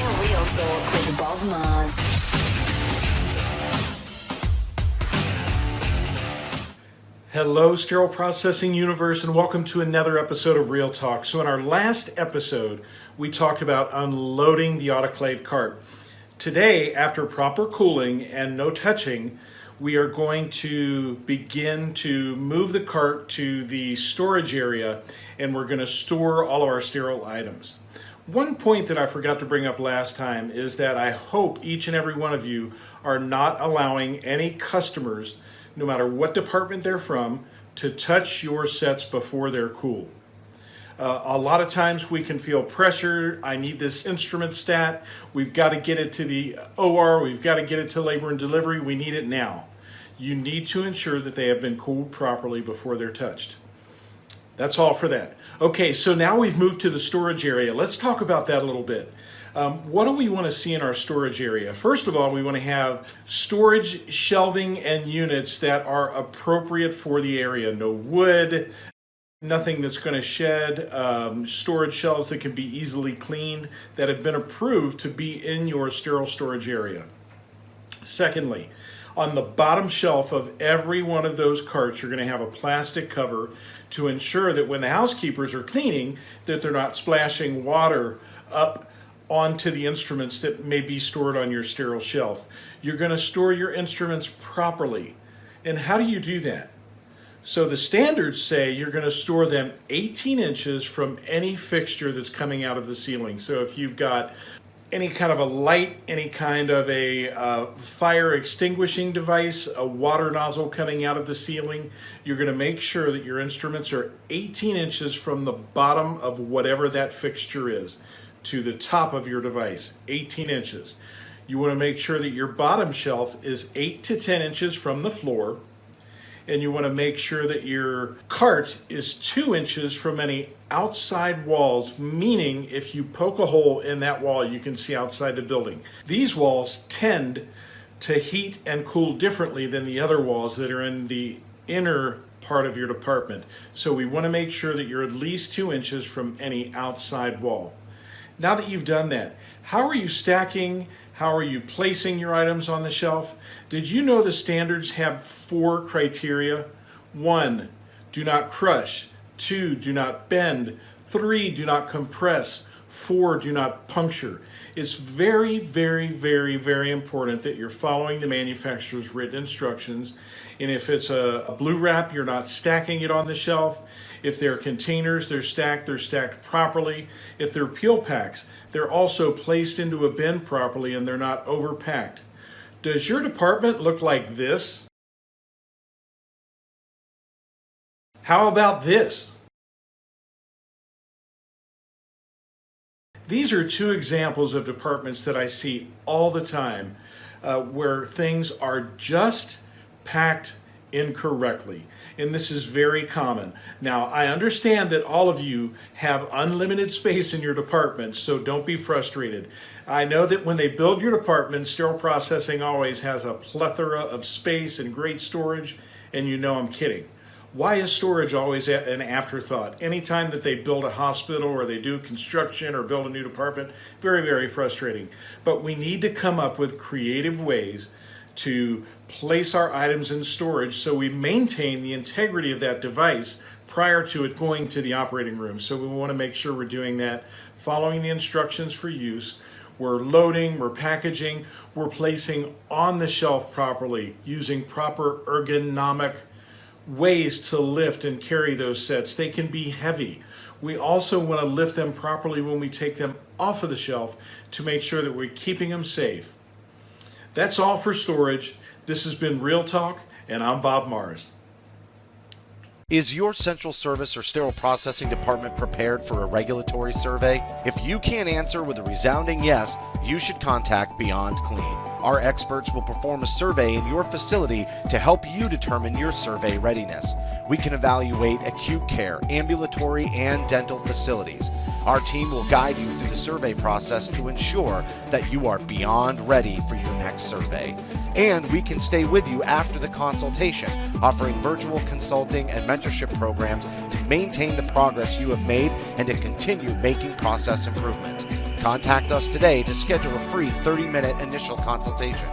Real Talk with Bob Mars. Hello, Sterile Processing Universe, and welcome to another episode of Real Talk. So in our last episode, we talked about unloading the autoclave cart. Today, after proper cooling and no touching, we are going to begin to move the cart to the storage area, and we're going to store all of our sterile items. One point that I forgot to bring up last time is that I hope each and every one of you are not allowing any customers, no matter what department they're from, to touch your sets before they're cooled. A lot of times we can feel pressure. I need this instrument stat. We've got to get it to the OR. We've got to get it to labor and delivery. We need it now. You need to ensure that they have been cooled properly before they're touched. That's all for that. Okay, so now we've moved to the storage area. Let's talk about that a little bit. What do we want to see in our storage area? First of all, we want to have storage shelving and units that are appropriate for the area. No wood, nothing that's going to shed, storage shelves that can be easily cleaned, that have been approved to be in your sterile storage area. Secondly, on the bottom shelf of every one of those carts, you're going to have a plastic cover to ensure that when the housekeepers are cleaning, that they're not splashing water up onto the instruments that may be stored on your sterile shelf. You're going to store your instruments properly. And how do you do that? So the standards say you're going to store them 18 inches from any fixture that's coming out of the ceiling. So if you've got any kind of a light, any kind of a fire extinguishing device, a water nozzle coming out of the ceiling, you're going to make sure that your instruments are 18 inches from the bottom of whatever that fixture is to the top of your device, 18 inches. You want to make sure that your bottom shelf is 8 to 10 inches from the floor, and you want to make sure that your cart is 2 inches from any outside walls, meaning if you poke a hole in that wall, you can see outside the building. These walls tend to heat and cool differently than the other walls that are in the inner part of your department. So we want to make sure that you're at least 2 inches from any outside wall. Now that you've done that, how are you stacking? How are you placing your items on the shelf? Did you know the standards have 4 criteria? 1, do not crush. 2, do not bend. 3, do not compress. 4, do not puncture. It's very, very, very, very important that you're following the manufacturer's written instructions. And if it's a blue wrap, you're not stacking it on the shelf. If they're containers, they're stacked properly. If they're peel packs, they're also placed into a bin properly and they're not overpacked. Does your department look like this? How about this? These are 2 examples of departments that I see all the time where things are just packed incorrectly. And this is very common. Now, I understand that all of you have unlimited space in your department, so don't be frustrated. I know that when they build your department, sterile processing always has a plethora of space and great storage, and you know I'm kidding. Why is storage always an afterthought? Anytime that they build a hospital or they do construction or build a new department, very, very frustrating. But we need to come up with creative ways to place our items in storage so we maintain the integrity of that device prior to it going to the operating room. So we want to make sure we're doing that, following the instructions for use. We're loading, we're packaging, we're placing on the shelf properly, using proper ergonomic ways to lift and carry those sets. They can be heavy. We also want to lift them properly when we take them off of the shelf to make sure that we're keeping them safe. That's all for storage. This has been Real Talk, and I'm Bob Mars. Is your central service or sterile processing department prepared for a regulatory survey? If you can't answer with a resounding yes, you should contact Beyond Clean. Our experts will perform a survey in your facility to help you determine your survey readiness. We can evaluate acute care, ambulatory, and dental facilities. Our team will guide you through the survey process to ensure that you are beyond ready for your next survey. And we can stay with you after the consultation, offering virtual consulting and mentorship programs to maintain the progress you have made and to continue making process improvements. Contact us today to schedule a free 30-minute initial consultation.